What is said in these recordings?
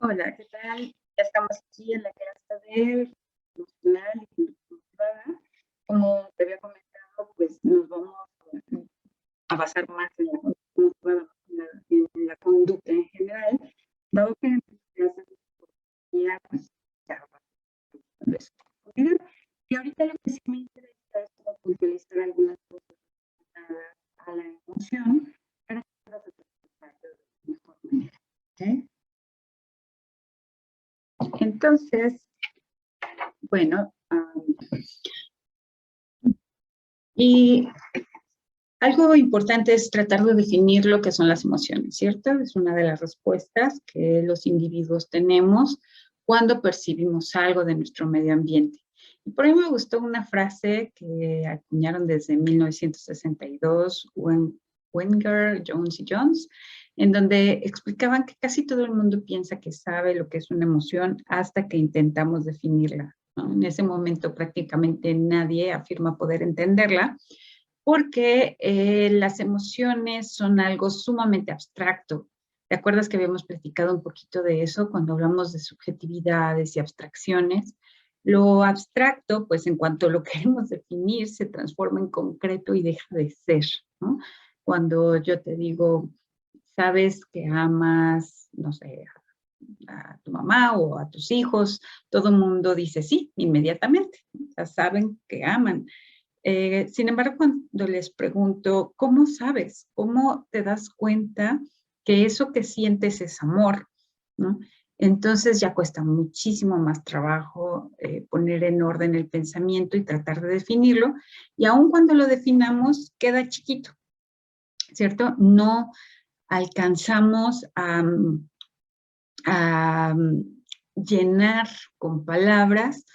Hola, ¿qué tal? Ya estamos aquí en la clase de emocional y conducta motivada. Como te había comentado, pues nos vamos a basar más en la conducta motivada, en la conducta en general, dado que en clases de psicología, pues ya va y ahorita lo que sí me interesa es como puntualizar algunas cosas relacionadas a la emoción para que puedas parte de mejor manera. ¿Okay? Entonces, bueno, y algo importante es tratar de definir lo que son las emociones, ¿cierto? Es una de las respuestas que los individuos tenemos cuando percibimos algo de nuestro medio ambiente. Y por ahí me gustó una frase que acuñaron desde 1962, Wenger, Jones y Jones, en donde explicaban que casi todo el mundo piensa que sabe lo que es una emoción hasta que intentamos definirla, ¿no? En ese momento prácticamente nadie afirma poder entenderla, porque las emociones son algo sumamente abstracto. ¿Te acuerdas que habíamos platicado un poquito de eso cuando hablamos de subjetividades y abstracciones? Lo abstracto, pues en cuanto lo queremos definir, se transforma en concreto y deja de ser, ¿no? Cuando yo te digo, sabes que amas, no sé, a tu mamá o a tus hijos, todo el mundo dice sí, inmediatamente, ¿no? O sea, saben que aman. Sin embargo, cuando les pregunto, ¿cómo sabes? ¿Cómo te das cuenta que eso que sientes es amor? ¿No? Entonces ya cuesta muchísimo más trabajo poner en orden el pensamiento y tratar de definirlo. Y aun cuando lo definamos, queda chiquito, ¿cierto? No alcanzamos a llenar con palabras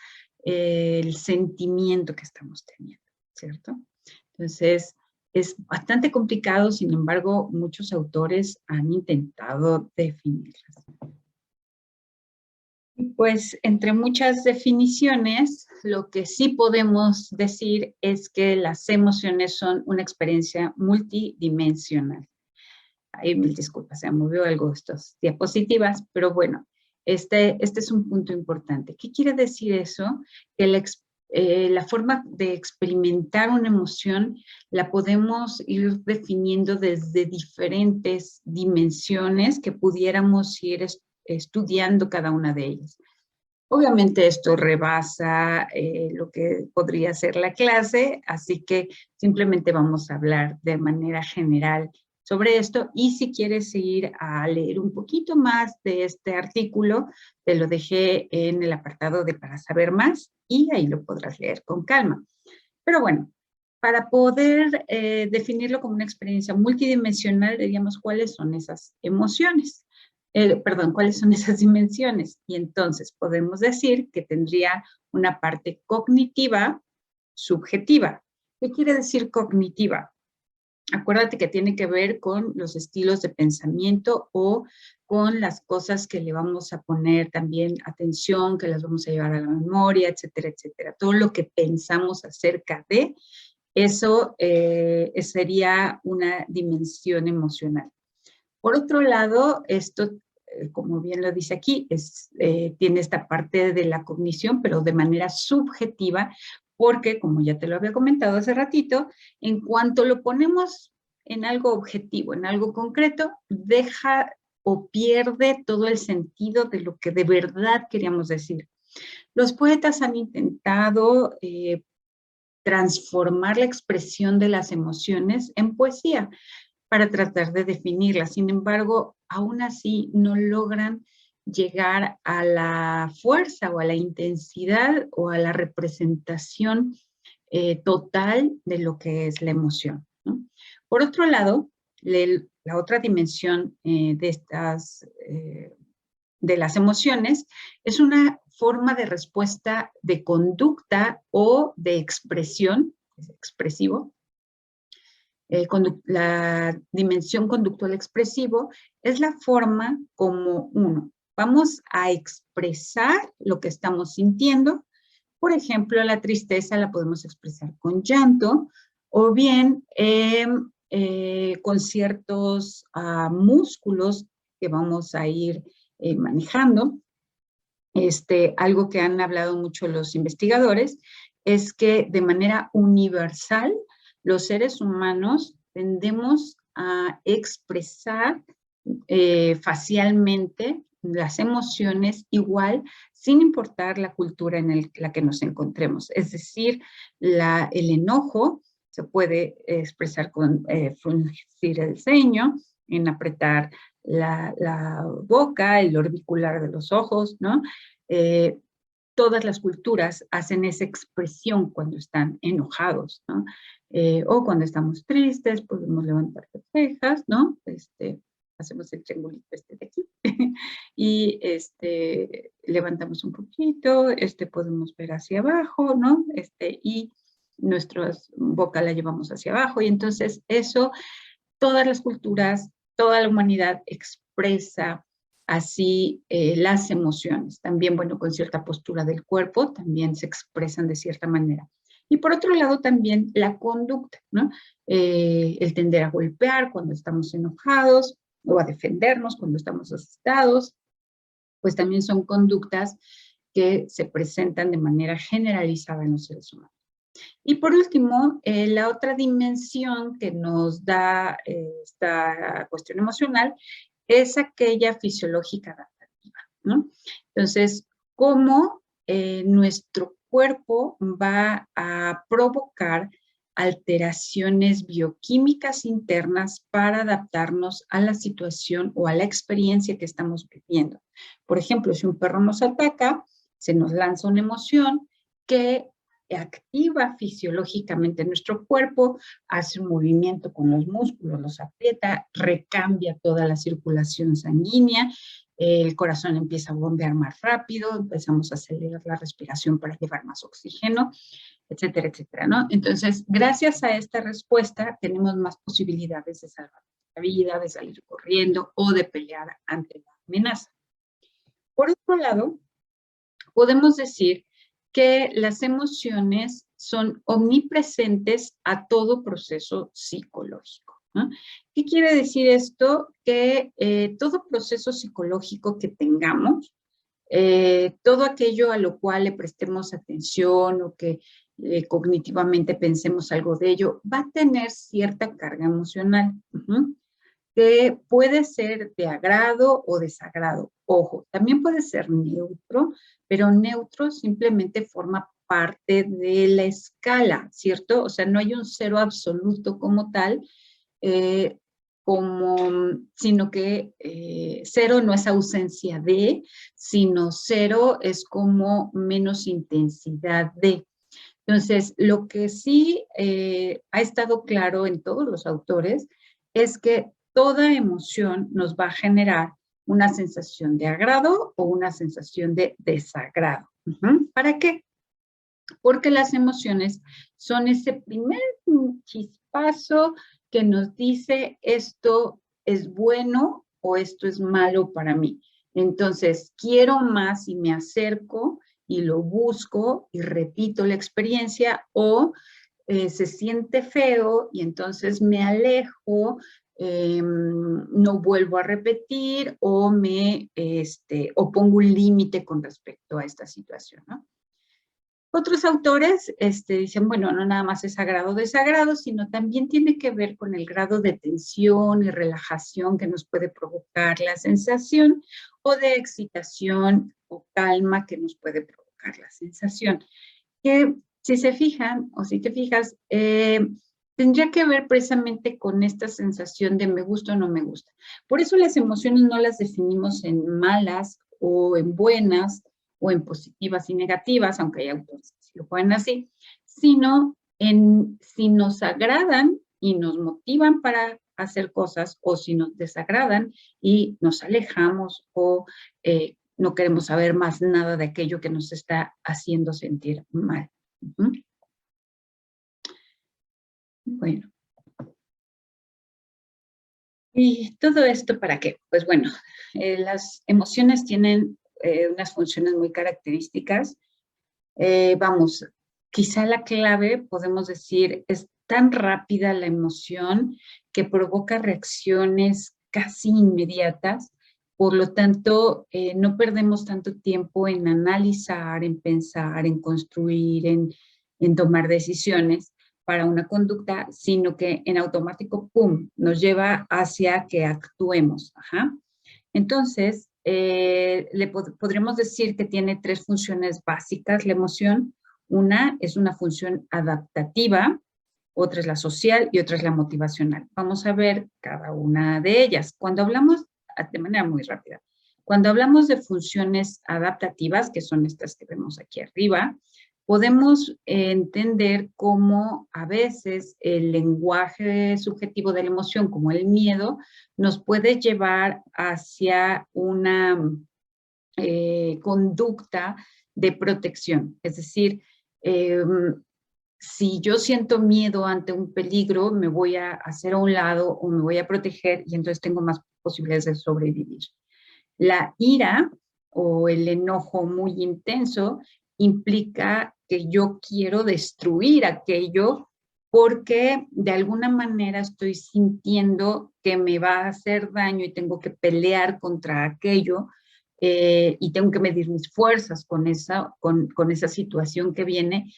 el sentimiento que estamos teniendo, ¿cierto? Entonces, es bastante complicado, sin embargo, muchos autores han intentado definirlas. Pues, entre muchas definiciones, lo que sí podemos decir es que las emociones son una experiencia multidimensional. Ay, mil disculpas, se movió algo estas diapositivas, pero bueno, este es un punto importante. ¿Qué quiere decir eso? Que la forma de experimentar una emoción la podemos ir definiendo desde diferentes dimensiones que pudiéramos ir estudiando cada una de ellas. Obviamente esto rebasa lo que podría ser la clase, así que simplemente vamos a hablar de manera general sobre esto, y si quieres ir a leer un poquito más de este artículo, te lo dejé en el apartado de para saber más y ahí lo podrás leer con calma. Pero bueno, para poder definirlo como una experiencia multidimensional, diríamos cuáles son esas emociones. Perdón, cuáles son esas dimensiones. Y entonces podemos decir que tendría una parte cognitiva, subjetiva. ¿Qué quiere decir cognitiva? Acuérdate que tiene que ver con los estilos de pensamiento o con las cosas que le vamos a poner también atención, que las vamos a llevar a la memoria, etcétera, etcétera. Todo lo que pensamos acerca de eso sería una dimensión emocional. Por otro lado, esto, como bien lo dice aquí, tiene esta parte de la cognición, pero de manera subjetiva, porque, como ya te lo había comentado hace ratito, en cuanto lo ponemos en algo objetivo, en algo concreto, deja o pierde todo el sentido de lo que de verdad queríamos decir. Los poetas han intentado transformar la expresión de las emociones en poesía para tratar de definirlas. Sin embargo, aún así no logran llegar a la fuerza o a la intensidad o a la representación total de lo que es la emoción, ¿no? Por otro lado, la otra dimensión de las emociones es una forma de respuesta de conducta o de expresión, es expresivo. La dimensión conductual expresivo es la forma como vamos a expresar lo que estamos sintiendo. Por ejemplo, la tristeza la podemos expresar con llanto o bien con ciertos músculos que vamos a ir manejando. Algo que han hablado mucho los investigadores es que de manera universal los seres humanos tendemos a expresar facialmente las emociones igual, sin importar la cultura en la que nos encontremos. Es decir, el enojo se puede expresar con fruncir el ceño, en apretar la boca, el orbicular de los ojos, ¿no? Todas las culturas hacen esa expresión cuando están enojados, ¿no? O cuando estamos tristes, podemos levantar las cejas, ¿no? Hacemos el triangulito de aquí y levantamos un poquito, podemos ver hacia abajo, ¿no? Y nuestra boca la llevamos hacia abajo y entonces eso, todas las culturas, toda la humanidad expresa así las emociones. También, bueno, con cierta postura del cuerpo, también se expresan de cierta manera. Y por otro lado también la conducta, ¿no? El tender a golpear cuando estamos enojados o a defendernos cuando estamos asustados, pues también son conductas que se presentan de manera generalizada en los seres humanos. Y por último, la otra dimensión que nos da esta cuestión emocional es aquella fisiológica adaptativa, ¿no? Entonces, cómo nuestro cuerpo va a provocar alteraciones bioquímicas internas para adaptarnos a la situación o a la experiencia que estamos viviendo. Por ejemplo, si un perro nos ataca, se nos lanza una emoción que activa fisiológicamente nuestro cuerpo, hace un movimiento con los músculos, los aprieta, recambia toda la circulación sanguínea, el corazón empieza a bombear más rápido, empezamos a acelerar la respiración para llevar más oxígeno, etcétera, etcétera, ¿no? Entonces, gracias a esta respuesta, tenemos más posibilidades de salvar la vida, de salir corriendo o de pelear ante la amenaza. Por otro lado, podemos decir que las emociones son omnipresentes a todo proceso psicológico, ¿no? ¿Qué quiere decir esto? Que todo proceso psicológico que tengamos, todo aquello a lo cual le prestemos atención o que cognitivamente pensemos algo de ello, va a tener cierta carga emocional. Que puede ser de agrado o desagrado. Ojo, también puede ser neutro, pero neutro simplemente forma parte de la escala, ¿cierto? O sea, no hay un cero absoluto como tal, sino que cero no es ausencia de, sino cero es como menos intensidad de. Entonces, lo que sí ha estado claro en todos los autores es que toda emoción nos va a generar una sensación de agrado o una sensación de desagrado. ¿Para qué? Porque las emociones son ese primer chispazo que nos dice esto es bueno o esto es malo para mí. Entonces, quiero más y me acerco y lo busco y repito la experiencia, o se siente feo y entonces me alejo, no vuelvo a repetir o o pongo un límite con respecto a esta situación, ¿no? Otros autores dicen, bueno, no nada más es agrado o desagrado, sino también tiene que ver con el grado de tensión y relajación que nos puede provocar la sensación, o de excitación o calma que nos puede provocar la sensación. Que si se fijan, o si te fijas, tendría que ver precisamente con esta sensación de me gusta o no me gusta. Por eso las emociones no las definimos en malas o en buenas, o en positivas y negativas, aunque hay autores que sí lo ponen así, sino en si nos agradan y nos motivan para hacer cosas, o si nos desagradan y nos alejamos, o no queremos saber más nada de aquello que nos está haciendo sentir mal. Bueno. ¿Y todo esto para qué? Pues bueno, las emociones tienen unas funciones muy características. Vamos, quizá la clave, podemos decir, es tan rápida la emoción que provoca reacciones casi inmediatas Por lo tanto, no perdemos tanto tiempo en analizar, en pensar, en construir, en tomar decisiones para una conducta, sino que en automático, ¡pum!, nos lleva hacia que actuemos. Ajá. Entonces, podríamos decir que tiene tres funciones básicas la emoción. Una es una función adaptativa, otra es la social y otra es la motivacional. Vamos a ver cada una de ellas. Cuando hablamos, de manera muy rápida, cuando hablamos de funciones adaptativas, que son estas que vemos aquí arriba, podemos entender cómo a veces el lenguaje subjetivo de la emoción, como el miedo, nos puede llevar hacia una conducta de protección. Es decir, si yo siento miedo ante un peligro, me voy a hacer a un lado o me voy a proteger y entonces tengo más posibilidades de sobrevivir. La ira o el enojo muy intenso implica que yo quiero destruir aquello porque de alguna manera estoy sintiendo que me va a hacer daño y tengo que pelear contra aquello y tengo que medir mis fuerzas con esa situación que viene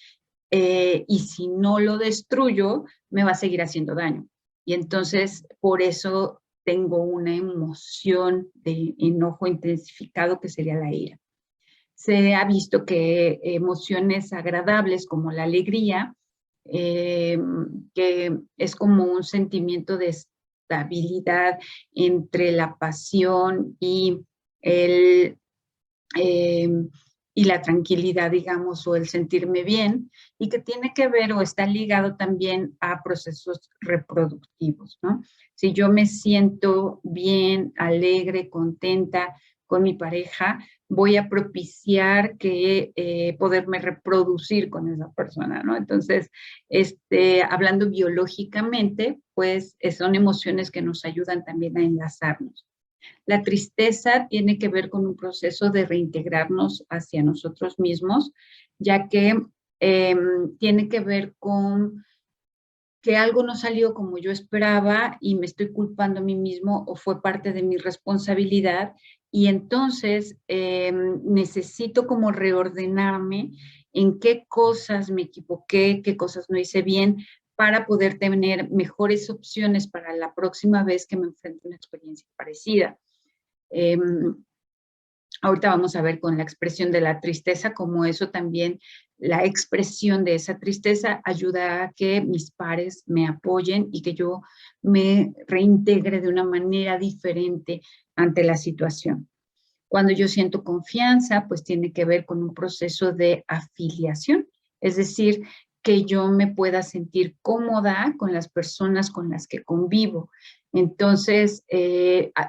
y si no lo destruyo, me va a seguir haciendo daño. Y entonces, por eso tengo una emoción de enojo intensificado que sería la ira. Se ha visto que emociones agradables como la alegría, que es como un sentimiento de estabilidad entre la pasión y el y la tranquilidad, digamos, o el sentirme bien, y que tiene que ver o está ligado también a procesos reproductivos, ¿no? Si yo me siento bien, alegre, contenta con mi pareja, voy a propiciar que poderme reproducir con esa persona, ¿no? Entonces, hablando biológicamente, pues son emociones que nos ayudan también a enlazarnos. La tristeza tiene que ver con un proceso de reintegrarnos hacia nosotros mismos, ya que tiene que ver con que algo no salió como yo esperaba y me estoy culpando a mí mismo o fue parte de mi responsabilidad y entonces necesito como reordenarme en qué cosas me equivoqué, qué cosas no hice bien para poder tener mejores opciones para la próxima vez que me enfrente a una experiencia parecida. Ahorita vamos a ver con la expresión de la tristeza, como eso también, la expresión de esa tristeza ayuda a que mis pares me apoyen y que yo me reintegre de una manera diferente ante la situación. Cuando yo siento confianza, pues tiene que ver con un proceso de afiliación, es decir, que yo me pueda sentir cómoda con las personas con las que convivo. Entonces,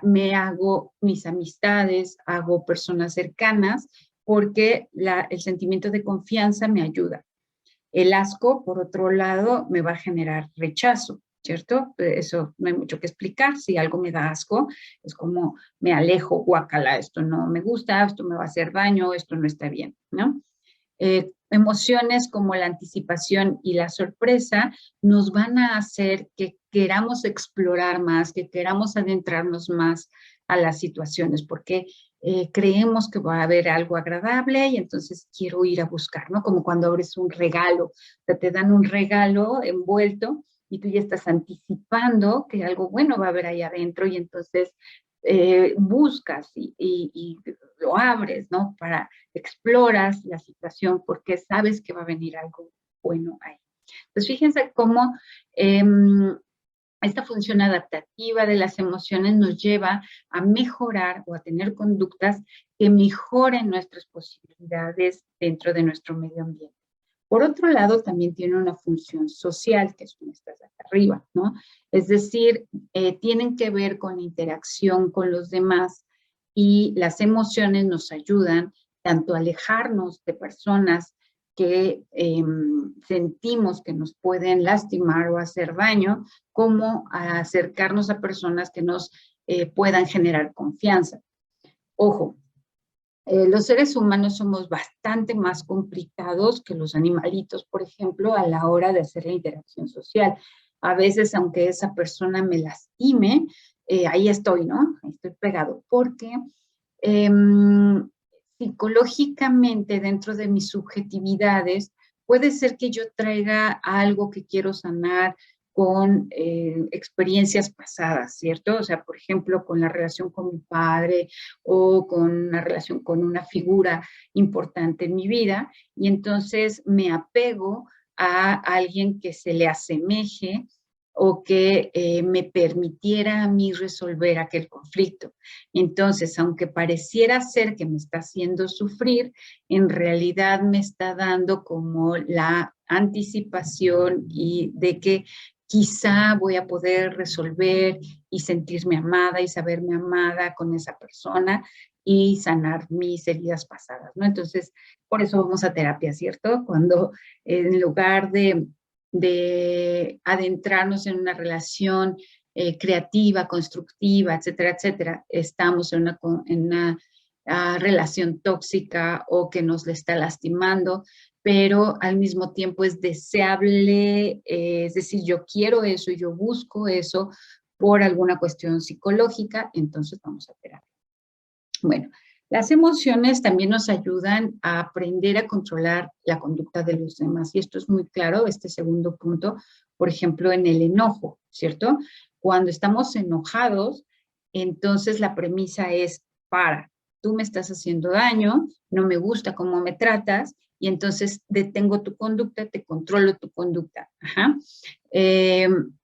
me hago mis amistades, hago personas cercanas, porque el sentimiento de confianza me ayuda. El asco, por otro lado, me va a generar rechazo, ¿cierto? Eso no hay mucho que explicar. Si algo me da asco, es como me alejo, guácala, esto no me gusta, esto me va a hacer daño, esto no está bien, ¿no? Emociones como la anticipación y la sorpresa nos van a hacer que queramos explorar más, que queramos adentrarnos más a las situaciones, porque creemos que va a haber algo agradable y entonces quiero ir a buscar, ¿no? Como cuando abres un regalo, o sea, te dan un regalo envuelto y tú ya estás anticipando que algo bueno va a haber ahí adentro y entonces buscas y lo abres, ¿no? Exploras la situación porque sabes que va a venir algo bueno ahí. Entonces, fíjense cómo esta función adaptativa de las emociones nos lleva a mejorar o a tener conductas que mejoren nuestras posibilidades dentro de nuestro medio ambiente. Por otro lado, también tiene una función social, que son estas de acá arriba, ¿no? Es decir, tienen que ver con la interacción con los demás y las emociones nos ayudan tanto a alejarnos de personas que sentimos que nos pueden lastimar o hacer daño, como a acercarnos a personas que nos puedan generar confianza. Ojo, los seres humanos somos bastante más complicados que los animalitos, por ejemplo, a la hora de hacer la interacción social. A veces, aunque esa persona me lastime, ahí estoy, ¿no? Estoy pegado, porque psicológicamente, dentro de mis subjetividades, puede ser que yo traiga algo que quiero sanar con experiencias pasadas, ¿cierto? O sea, por ejemplo, con la relación con mi padre o con una relación con una figura importante en mi vida, y entonces me apego a alguien que se le asemeje o que me permitiera a mí resolver aquel conflicto. Entonces, aunque pareciera ser que me está haciendo sufrir, en realidad me está dando como la anticipación y de que quizá voy a poder resolver y sentirme amada y saberme amada con esa persona y sanar mis heridas pasadas, ¿no? Entonces, por eso vamos a terapia, ¿cierto? Cuando en lugar de adentrarnos en una relación creativa, constructiva, etcétera, etcétera, estamos en una relación tóxica o que nos le está lastimando, pero al mismo tiempo es deseable, es decir, yo quiero eso, yo busco eso por alguna cuestión psicológica, entonces vamos a terapia. Bueno, las emociones también nos ayudan a aprender a controlar la conducta de los demás. Y esto es muy claro, este segundo punto, por ejemplo, en el enojo, ¿cierto? Cuando estamos enojados, entonces la premisa es, tú me estás haciendo daño, no me gusta cómo me tratas, y entonces detengo tu conducta, te controlo tu conducta. Ajá.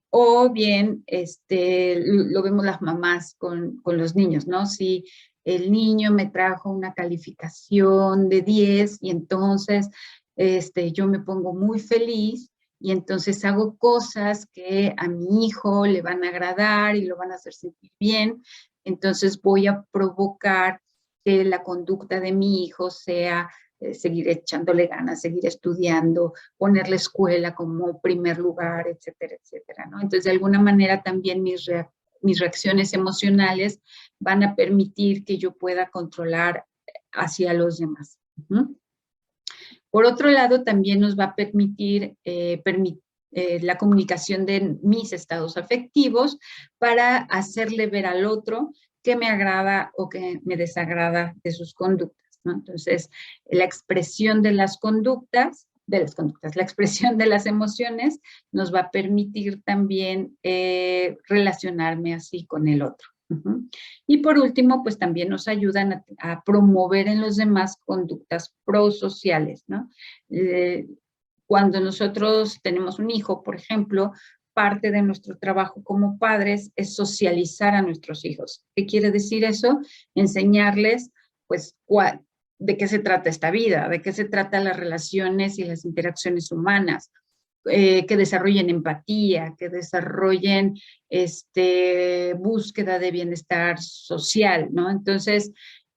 O bien, lo vemos las mamás con los niños, ¿no? Si el niño me trajo una calificación de 10 y entonces yo me pongo muy feliz y entonces hago cosas que a mi hijo le van a agradar y lo van a hacer sentir bien, entonces voy a provocar que la conducta de mi hijo sea seguir echándole ganas, seguir estudiando, poner la escuela como primer lugar, etcétera, etcétera, ¿no? Entonces, de alguna manera también mis reacciones emocionales van a permitir que yo pueda controlar hacia los demás. Por otro lado, también nos va a permitir la comunicación de mis estados afectivos para hacerle ver al otro qué me agrada o qué me desagrada de sus conductas, ¿no? Entonces, la expresión de las conductas, la expresión de las emociones nos va a permitir también relacionarme así con el otro. Y por último, pues también nos ayudan a promover en los demás conductas prosociales, ¿no? Cuando nosotros tenemos un hijo, por ejemplo, parte de nuestro trabajo como padres es socializar a nuestros hijos. ¿Qué quiere decir eso? Enseñarles, pues, de qué se trata esta vida, de qué se tratan las relaciones y las interacciones humanas, que desarrollen empatía, que desarrollen búsqueda de bienestar social, ¿no? Entonces,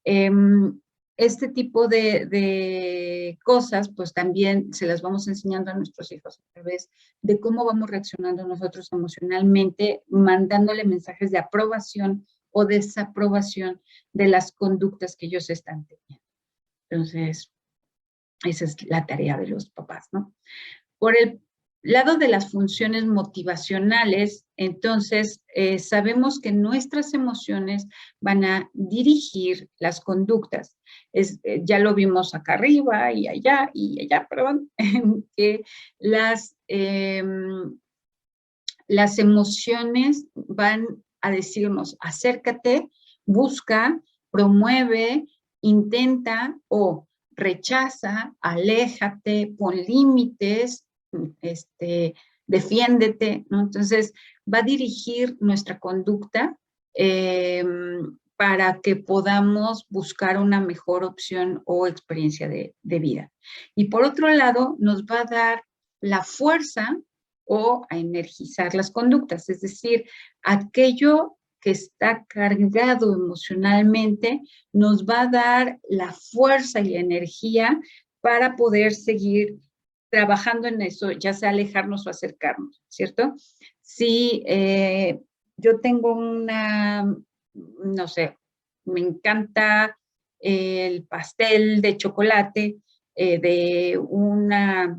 este tipo de cosas, pues también se las vamos enseñando a nuestros hijos a través de cómo vamos reaccionando nosotros emocionalmente, mandándole mensajes de aprobación o desaprobación de las conductas que ellos están teniendo. Entonces, esa es la tarea de los papás, ¿no? Por el lado de las funciones motivacionales, entonces sabemos que nuestras emociones van a dirigir las conductas. Ya lo vimos acá arriba y allá, perdón, que las emociones van a decirnos, acércate, busca, promueve, intenta o rechaza, aléjate, pon límites, defiéndete, ¿no? Entonces, va a dirigir nuestra conducta para que podamos buscar una mejor opción o experiencia de vida. Y por otro lado, nos va a dar la fuerza o a energizar las conductas, es decir, aquello que está cargado emocionalmente nos va a dar la fuerza y la energía para poder seguir trabajando en eso, ya sea alejarnos o acercarnos, ¿cierto? Si yo tengo no sé, me encanta el pastel de chocolate de una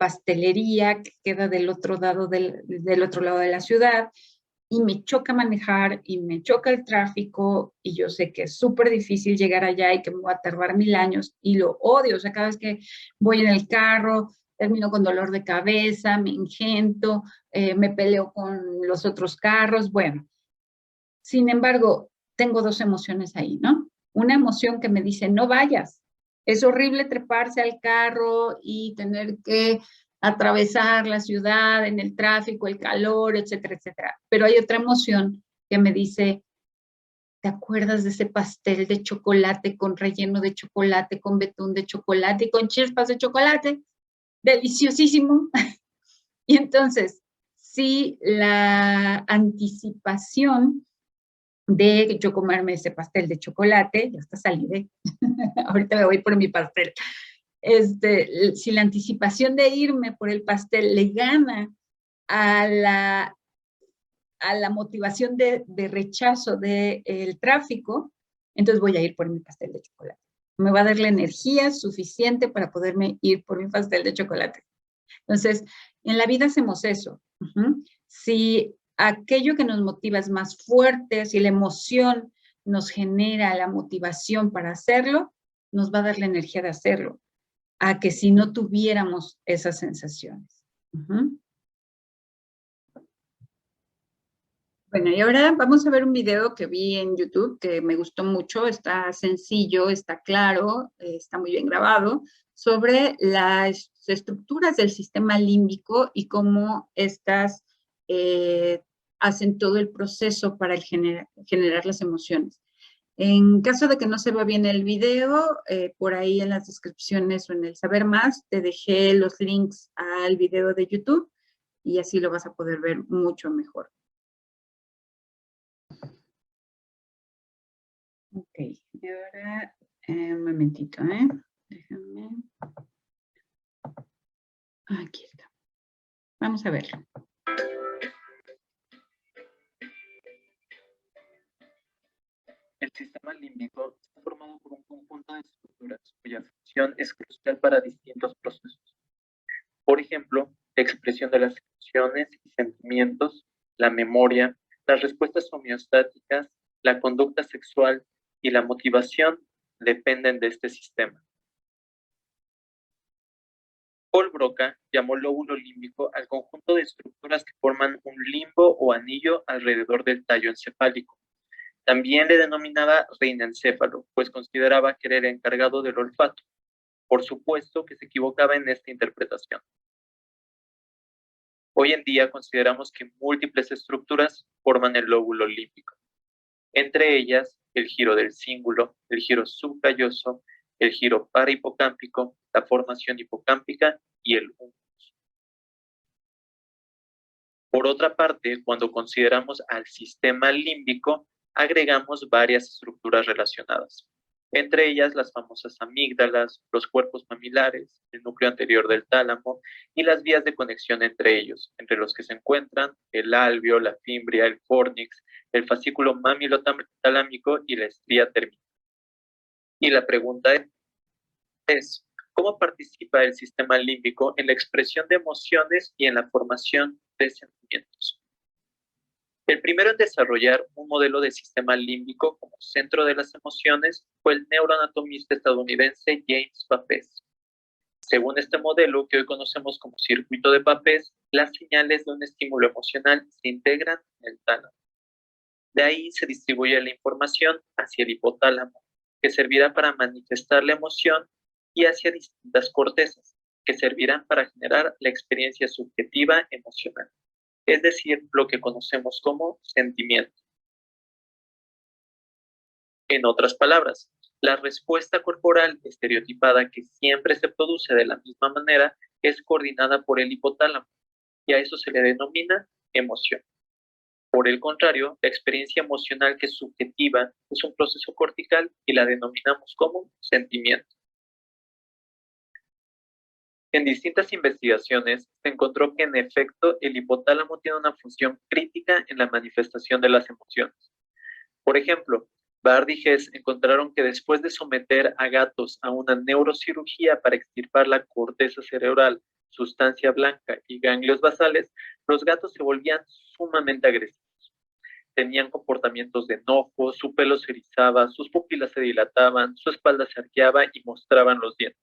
pastelería que queda del otro lado del otro lado de la ciudad, y me choca manejar, y me choca el tráfico, y yo sé que es súper difícil llegar allá y que me voy a tardar 1000 años, y lo odio. O sea, cada vez que voy en el carro, termino con dolor de cabeza, me engento, me peleo con los otros carros. Bueno, sin embargo, tengo dos emociones ahí, ¿no? Una emoción que me dice, no vayas. Es horrible treparse al carro y tener que atravesar la ciudad en el tráfico, el calor, etcétera, etcétera. Pero hay otra emoción que me dice, ¿te acuerdas de ese pastel de chocolate con relleno de chocolate, con betún de chocolate y con chispas de chocolate? Deliciosísimo. Y entonces, sí, la anticipación de yo comerme ese pastel de chocolate, ya hasta salí de, ahorita me voy por mi pastel. Si la anticipación de irme por el pastel le gana a la motivación de rechazo del tráfico, entonces voy a ir por mi pastel de chocolate. Me va a dar la energía suficiente para poderme ir por mi pastel de chocolate. Entonces, en la vida hacemos eso. Si aquello que nos motiva es más fuerte, si la emoción nos genera la motivación para hacerlo, nos va a dar la energía de hacerlo, a que si no tuviéramos esas sensaciones. Bueno, y ahora vamos a ver un video que vi en YouTube que me gustó mucho. Está sencillo, está claro, está muy bien grabado, sobre las estructuras del sistema límbico y cómo estas hacen todo el proceso para generar las emociones. En caso de que no se vea bien el video, por ahí en las descripciones o en el saber más, te dejé los links al video de YouTube y así lo vas a poder ver mucho mejor. Ok, y ahora un momentito, déjame. Aquí está. Vamos a verlo. El sistema límbico está formado por un conjunto de estructuras cuya función es crucial para distintos procesos. Por ejemplo, la expresión de las emociones y sentimientos, la memoria, las respuestas homeostáticas, la conducta sexual y la motivación dependen de este sistema. Paul Broca llamó lóbulo límbico al conjunto de estructuras que forman un limbo o anillo alrededor del tallo encefálico. También le denominaba reinencéfalo, pues consideraba que era el encargado del olfato. Por supuesto que se equivocaba en esta interpretación. Hoy en día consideramos que múltiples estructuras forman el lóbulo límbico. Entre ellas, el giro del cíngulo, el giro subcalloso, el giro parahipocámpico, la formación hipocámpica y el humus. Por otra parte, cuando consideramos al sistema límbico, agregamos varias estructuras relacionadas, entre ellas las famosas amígdalas, los cuerpos mamilares, el núcleo anterior del tálamo y las vías de conexión entre ellos, entre los que se encuentran el alveo, la fimbria, el fornix, el fascículo mamilotalámico y la estría térmica. Y la pregunta es, ¿cómo participa el sistema límbico en la expresión de emociones y en la formación de sentimientos? El primero en desarrollar un modelo de sistema límbico como centro de las emociones fue el neuroanatomista estadounidense James Papez. Según este modelo, que hoy conocemos como circuito de Papez, las señales de un estímulo emocional se integran en el tálamo. De ahí se distribuye la información hacia el hipotálamo, que servirá para manifestar la emoción, y hacia distintas cortezas, que servirán para generar la experiencia subjetiva emocional, es decir, lo que conocemos como sentimiento. En otras palabras, la respuesta corporal estereotipada que siempre se produce de la misma manera es coordinada por el hipotálamo, y a eso se le denomina emoción. Por el contrario, la experiencia emocional que es subjetiva es un proceso cortical y la denominamos como sentimiento. En distintas investigaciones se encontró que en efecto el hipotálamo tiene una función crítica en la manifestación de las emociones. Por ejemplo, Bard y Hess encontraron que después de someter a gatos a una neurocirugía para extirpar la corteza cerebral sustancia blanca y ganglios basales, los gatos se volvían sumamente agresivos. Tenían comportamientos de enojo, su pelo se erizaba, sus pupilas se dilataban, su espalda se arqueaba y mostraban los dientes.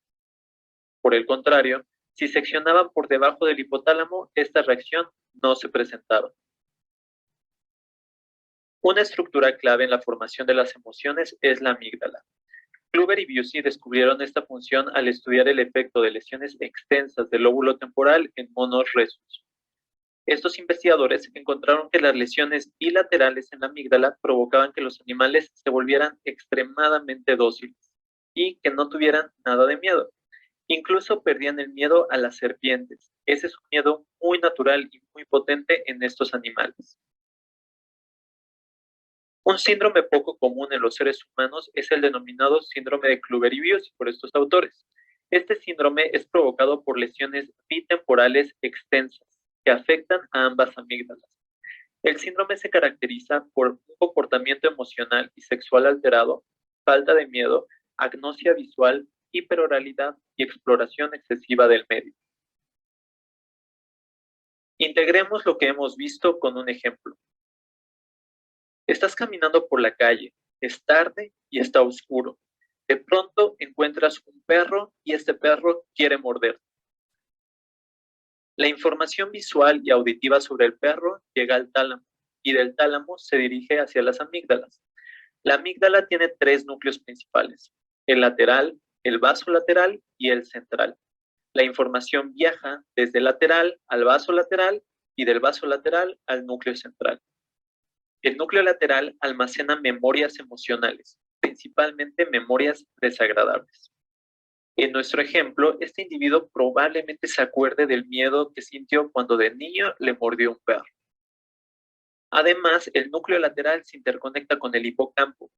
Por el contrario, si seccionaban por debajo del hipotálamo, esta reacción no se presentaba. Una estructura clave en la formación de las emociones es la amígdala. Kluver y Busey descubrieron esta función al estudiar el efecto de lesiones extensas del lóbulo temporal en monos rhesus. Estos investigadores encontraron que las lesiones bilaterales en la amígdala provocaban que los animales se volvieran extremadamente dóciles y que no tuvieran nada de miedo. Incluso perdían el miedo a las serpientes. Ese es un miedo muy natural y muy potente en estos animales. Un síndrome poco común en los seres humanos es el denominado síndrome de Kluver y Busey por estos autores. Este síndrome es provocado por lesiones bitemporales extensas que afectan a ambas amígdalas. El síndrome se caracteriza por un comportamiento emocional y sexual alterado, falta de miedo, agnosia visual, hiperoralidad y exploración excesiva del medio. Integremos lo que hemos visto con un ejemplo. Estás caminando por la calle, es tarde y está oscuro. De pronto encuentras un perro y este perro quiere morderte. La información visual y auditiva sobre el perro llega al tálamo y del tálamo se dirige hacia las amígdalas. La amígdala tiene 3 núcleos principales: el lateral, el basolateral y el central. La información viaja desde el lateral al basolateral y del basolateral al núcleo central. El núcleo lateral almacena memorias emocionales, principalmente memorias desagradables. En nuestro ejemplo, este individuo probablemente se acuerde del miedo que sintió cuando de niño le mordió un perro. Además, el núcleo lateral se interconecta con el hipocampo.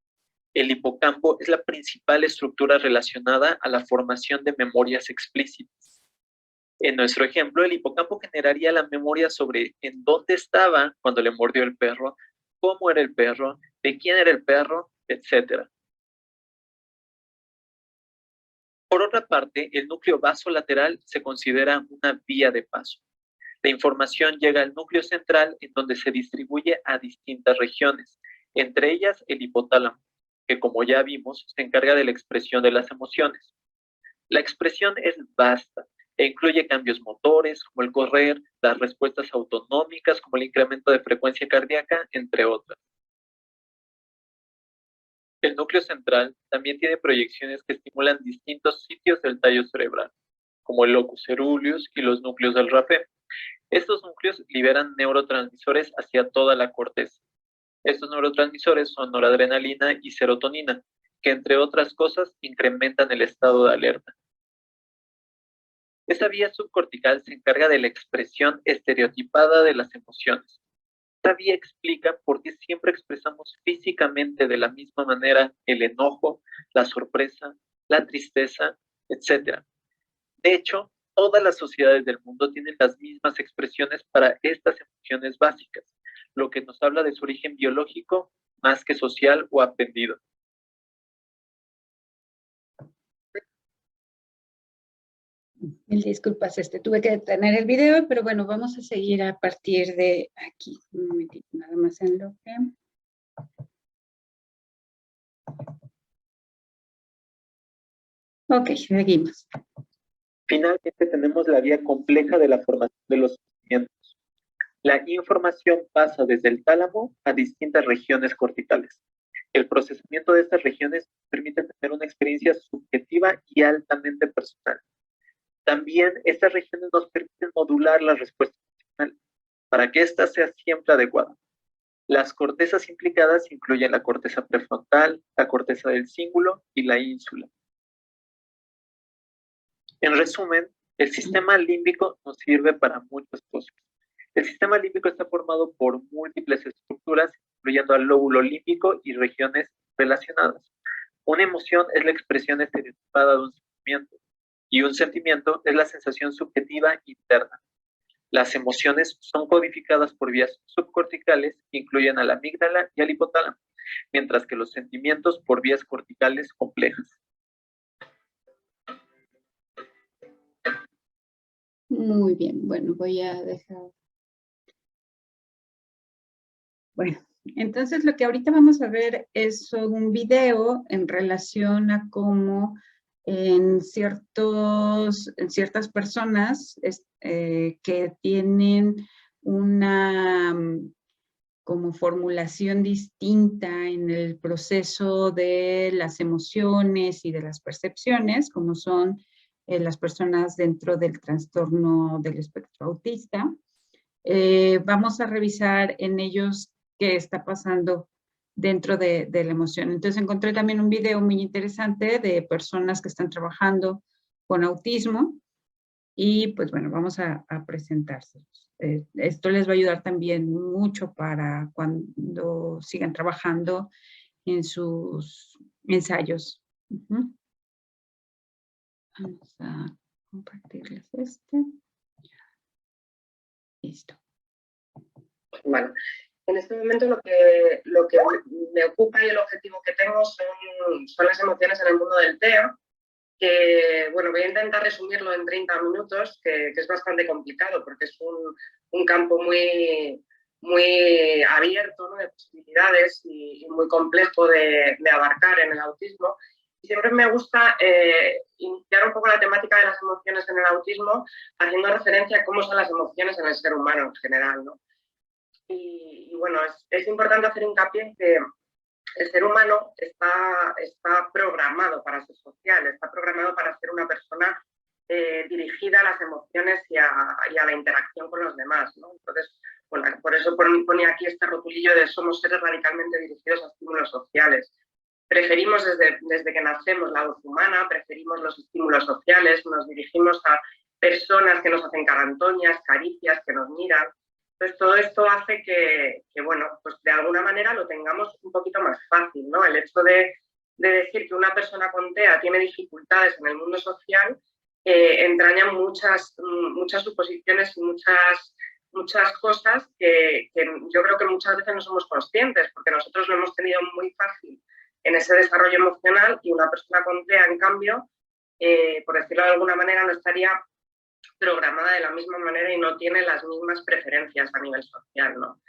El hipocampo es la principal estructura relacionada a la formación de memorias explícitas. En nuestro ejemplo, el hipocampo generaría la memoria sobre en dónde estaba cuando le mordió el perro, cómo era el perro, de quién era el perro, etc. Por otra parte, el núcleo basolateral se considera una vía de paso. La información llega al núcleo central, en donde se distribuye a distintas regiones, entre ellas el hipotálamo, que como ya vimos, se encarga de la expresión de las emociones. La expresión es vasta e incluye cambios motores, como el correr, las respuestas autonómicas, como el incremento de frecuencia cardíaca, entre otras. El núcleo central también tiene proyecciones que estimulan distintos sitios del tallo cerebral, como el locus coeruleus y los núcleos del rapé. Estos núcleos liberan neurotransmisores hacia toda la corteza. Estos neurotransmisores son noradrenalina y serotonina, que entre otras cosas incrementan el estado de alerta. Esta vía subcortical se encarga de la expresión estereotipada de las emociones. Esta vía explica por qué siempre expresamos físicamente de la misma manera el enojo, la sorpresa, la tristeza, etc. De hecho, todas las sociedades del mundo tienen las mismas expresiones para estas emociones básicas, lo que nos habla de su origen biológico más que social o aprendido. Mil disculpas, tuve que detener el video, pero bueno, vamos a seguir a partir de aquí. Un momentito, nada más en lo que... Ok, seguimos. Finalmente tenemos la vía compleja de la formación de los sentimientos. La información pasa desde el tálamo a distintas regiones corticales. El procesamiento de estas regiones permite tener una experiencia subjetiva y altamente personal. También estas regiones nos permiten modular la respuesta emocional para que ésta sea siempre adecuada. Las cortezas implicadas incluyen la corteza prefrontal, la corteza del cíngulo y la ínsula. En resumen, el sistema límbico nos sirve para muchas cosas. El sistema límbico está formado por múltiples estructuras, incluyendo al lóbulo límbico y regiones relacionadas. Una emoción es la expresión estereotipada de un sentimiento, y un sentimiento es la sensación subjetiva interna. Las emociones son codificadas por vías subcorticales que incluyen a la amígdala y al hipotálamo, mientras que los sentimientos por vías corticales complejas. Muy bien, bueno, voy a dejar. Bueno, entonces lo que ahorita vamos a ver es un video en relación a cómo en ciertas personas que tienen una como formulación distinta en el proceso de las emociones y de las percepciones, como son las personas dentro del trastorno del espectro autista. Vamos a revisar en ellos qué está pasando dentro de la emoción. Entonces encontré también un video muy interesante de personas que están trabajando con autismo y pues bueno, vamos a presentárselos. Esto les va a ayudar también mucho para cuando sigan trabajando en sus ensayos. Vamos a compartirles este. Listo. Bueno, en este momento lo que me ocupa y el objetivo que tengo son las emociones en el mundo del TEA, que bueno, voy a intentar resumirlo en 30 minutos, que es bastante complicado porque es un campo muy, muy abierto, ¿no?, de posibilidades y muy complejo de abarcar en el autismo. Y siempre me gusta iniciar un poco la temática de las emociones en el autismo haciendo referencia a cómo son las emociones en el ser humano en general, ¿no? Y bueno, es importante hacer hincapié en que el ser humano está programado para ser social, está programado para ser una persona dirigida a las emociones y a la interacción con los demás, ¿no? Entonces, bueno, por eso ponía aquí este rotulillo de somos seres radicalmente dirigidos a estímulos sociales. Preferimos desde que nacemos la voz humana, preferimos los estímulos sociales, nos dirigimos a personas que nos hacen carantoñas, caricias, que nos miran. Entonces, todo esto hace que, bueno, pues de alguna manera lo tengamos un poquito más fácil, ¿no? El hecho de decir que una persona con TEA tiene dificultades en el mundo social entraña muchas suposiciones y muchas cosas que yo creo que muchas veces no somos conscientes, porque nosotros lo hemos tenido muy fácil en ese desarrollo emocional y una persona con TEA, en cambio, por decirlo de alguna manera, no estaría programada de la misma manera y no tiene las mismas preferencias a nivel social, ¿no?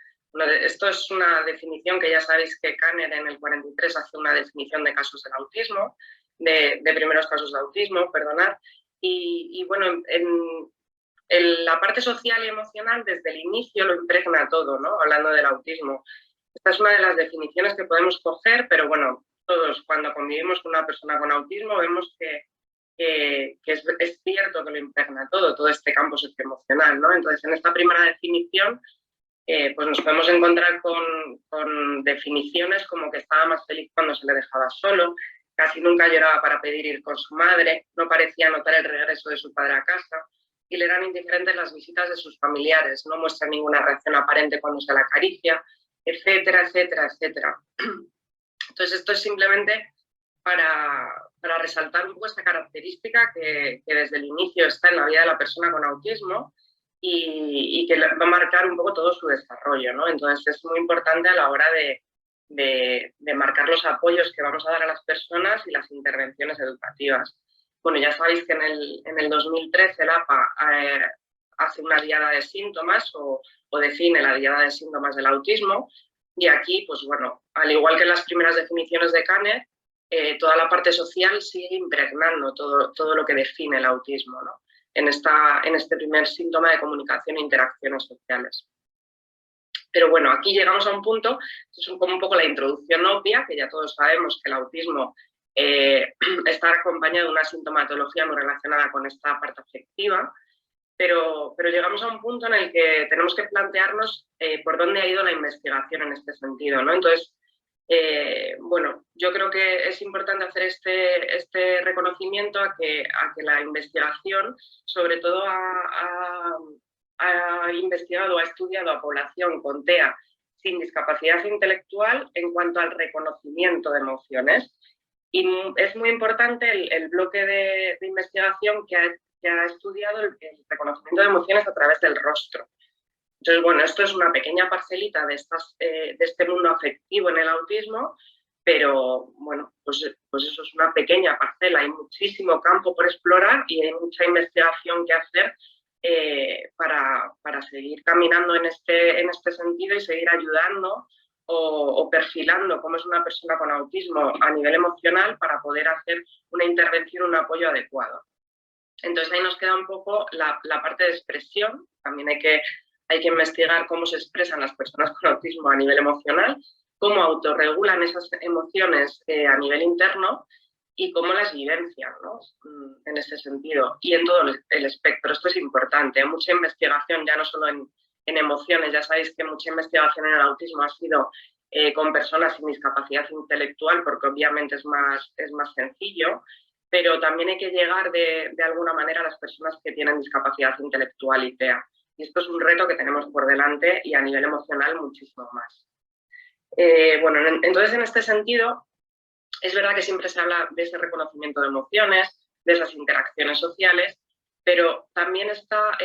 Esto es una definición que ya sabéis que Kanner en el 43 hace una definición de casos del autismo, de primeros casos de autismo, perdonad, y bueno, en la parte social y emocional desde el inicio lo impregna todo, ¿no? Hablando del autismo. Esta es una de las definiciones que podemos coger, pero bueno, todos cuando convivimos con una persona con autismo vemos que es cierto que lo impregna todo este campo socioemocional, ¿no? Entonces, en esta primera definición, pues nos podemos encontrar con definiciones como que estaba más feliz cuando se le dejaba solo, casi nunca lloraba para pedir ir con su madre, no parecía notar el regreso de su padre a casa y le eran indiferentes las visitas de sus familiares, no muestra ninguna reacción aparente cuando se la acaricia, etcétera, etcétera, etcétera. Entonces, esto es simplemente para resaltar un poco esta característica que desde el inicio está en la vida de la persona con autismo y que va a marcar un poco todo su desarrollo, ¿no? Entonces es muy importante a la hora de marcar los apoyos que vamos a dar a las personas y las intervenciones educativas. Bueno, ya sabéis que en el 2013 el APA hace una diada de síntomas o define la diada de síntomas del autismo y aquí, pues bueno, al igual que en las primeras definiciones de Kanner, toda la parte social sigue impregnando todo lo que define el autismo, ¿no? En este primer síntoma de comunicación e interacciones sociales. Pero bueno, aquí llegamos a un punto, es como un poco la introducción obvia, que ya todos sabemos que el autismo está acompañado de una sintomatología muy relacionada con esta parte afectiva, pero llegamos a un punto en el que tenemos que plantearnos por dónde ha ido la investigación en este sentido, ¿no? Entonces, bueno, yo creo que es importante hacer este reconocimiento a que la investigación, sobre todo ha investigado, ha estudiado a población con TEA sin discapacidad intelectual en cuanto al reconocimiento de emociones. Y es muy importante el bloque de investigación que ha estudiado el reconocimiento de emociones a través del rostro. Entonces, bueno, esto es una pequeña parcelita de este mundo afectivo en el autismo, pero bueno, pues eso es una pequeña parcela, hay muchísimo campo por explorar y hay mucha investigación que hacer para seguir caminando en este sentido y seguir ayudando o perfilando cómo es una persona con autismo a nivel emocional para poder hacer una intervención, un apoyo adecuado. Entonces ahí nos queda un poco la parte de expresión. También hay que investigar cómo se expresan las personas con autismo a nivel emocional, cómo autorregulan esas emociones a nivel interno y cómo las vivencian, ¿no? En ese sentido y en todo el espectro. Esto es importante. Mucha investigación, ya no solo en emociones. Ya sabéis que mucha investigación en el autismo ha sido con personas sin discapacidad intelectual, porque obviamente es más sencillo, pero también hay que llegar de alguna manera a las personas que tienen discapacidad intelectual y TEA. Y esto es un reto que tenemos por delante y a nivel emocional muchísimo más. Bueno, entonces en este sentido, es verdad que siempre se habla de ese reconocimiento de emociones, de esas interacciones sociales, pero también está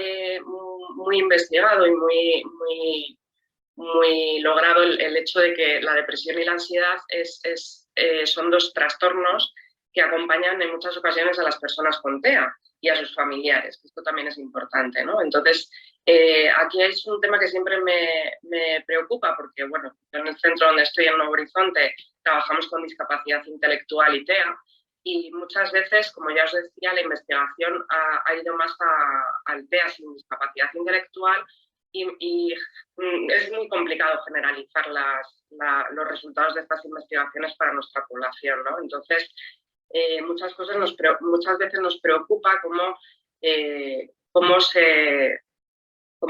muy investigado y muy logrado el hecho de que la depresión y la ansiedad son dos trastornos que acompañan en muchas ocasiones a las personas con TEA y a sus familiares. Esto también es importante, ¿no? Entonces, aquí es un tema que siempre me preocupa porque, bueno, en el centro donde estoy, en Nuevo Horizonte, trabajamos con discapacidad intelectual y TEA y muchas veces, como ya os decía, la investigación ha ido más al TEA sin discapacidad intelectual y es muy complicado generalizar los resultados de estas investigaciones para nuestra población, ¿no? Entonces, muchas veces nos preocupa cómo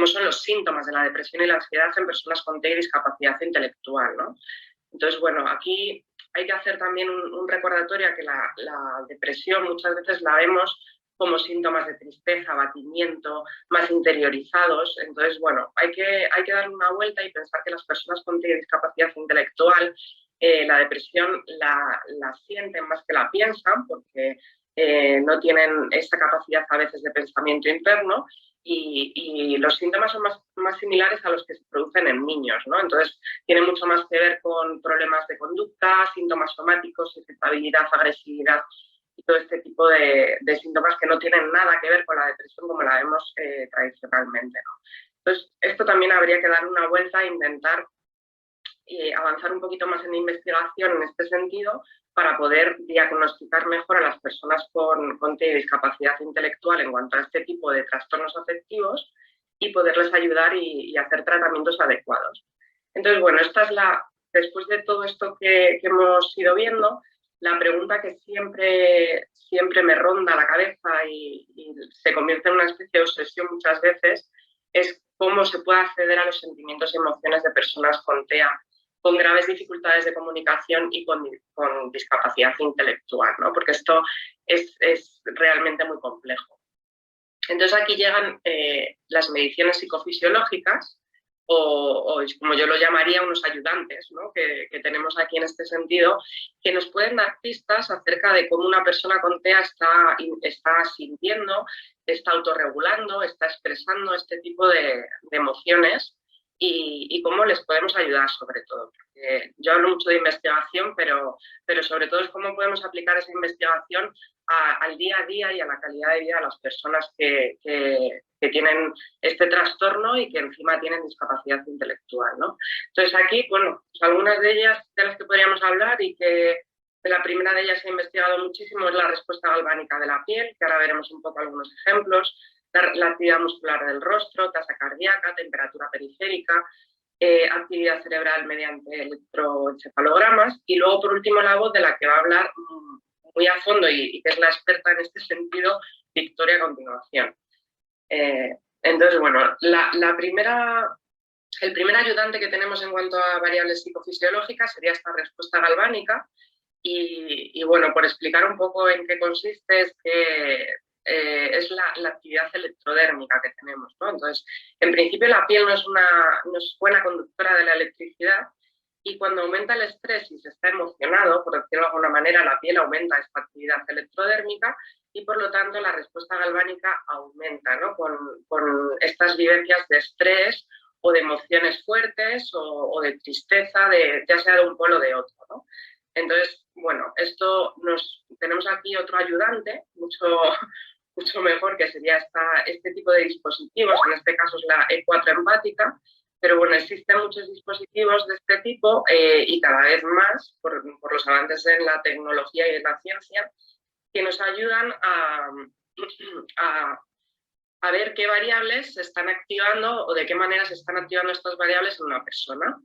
son los síntomas de la depresión y la ansiedad en personas con TEA y discapacidad intelectual, ¿no? Entonces, bueno, aquí hay que hacer también un recordatorio a que la depresión muchas veces la vemos como síntomas de tristeza, abatimiento, más interiorizados. Entonces, bueno, hay que darle una vuelta y pensar que las personas con TEA y discapacidad intelectual la depresión la sienten más que la piensan, porque no tienen esa capacidad a veces de pensamiento interno y los síntomas son más similares a los que se producen en niños, ¿no? Entonces, tiene mucho más que ver con problemas de conducta, síntomas somáticos, irritabilidad, agresividad y todo este tipo de síntomas que no tienen nada que ver con la depresión como la vemos tradicionalmente, ¿no? Entonces, esto también habría que dar una vuelta e intentar avanzar un poquito más en investigación en este sentido para poder diagnosticar mejor a las personas con TEA y discapacidad intelectual en cuanto a este tipo de trastornos afectivos y poderles ayudar y hacer tratamientos adecuados. Entonces, bueno, después de todo esto que hemos ido viendo, la pregunta que siempre me ronda la cabeza y se convierte en una especie de obsesión muchas veces es cómo se puede acceder a los sentimientos y emociones de personas con TEA con graves dificultades de comunicación y con discapacidad intelectual, ¿no? Porque esto es realmente muy complejo. Entonces aquí llegan las mediciones psicofisiológicas o como yo lo llamaría, unos ayudantes, ¿no? que tenemos aquí en este sentido, que nos pueden dar pistas acerca de cómo una persona con TEA está sintiendo, está autorregulando, está expresando este tipo de emociones y cómo les podemos ayudar sobre todo. Porque yo hablo mucho de investigación, pero sobre todo es cómo podemos aplicar esa investigación al día a día y a la calidad de vida de las personas que tienen este trastorno y que encima tienen discapacidad intelectual, ¿no? Entonces aquí, bueno, pues algunas de ellas de las que podríamos hablar y que de la primera de ellas he investigado muchísimo es la respuesta galvánica de la piel, que ahora veremos un poco algunos ejemplos, la actividad muscular del rostro, tasa cardíaca, temperatura periférica, actividad cerebral mediante electroencefalogramas y luego por último la voz, de la que va a hablar muy a fondo y que es la experta en este sentido, Victoria, a continuación. Entonces, bueno, el primer ayudante que tenemos en cuanto a variables psicofisiológicas sería esta respuesta galvánica y bueno, por explicar un poco en qué consiste, es que es la actividad electrodérmica que tenemos, ¿no? Entonces, en principio la piel no es buena conductora de la electricidad y cuando aumenta el estrés y se está emocionado, por decirlo de alguna manera, la piel aumenta esta actividad electrodérmica y por lo tanto la respuesta galvánica aumenta, ¿no? Con estas vivencias de estrés o de emociones fuertes o de tristeza, ya sea de un polo o de otro, ¿no? Entonces, bueno, tenemos aquí otro ayudante, mucho mejor, que sería este tipo de dispositivos, en este caso es la E4 empática, pero bueno, existen muchos dispositivos de este tipo y cada vez más, por los avances en la tecnología y en la ciencia, que nos ayudan a ver qué variables se están activando o de qué manera se están activando estas variables en una persona.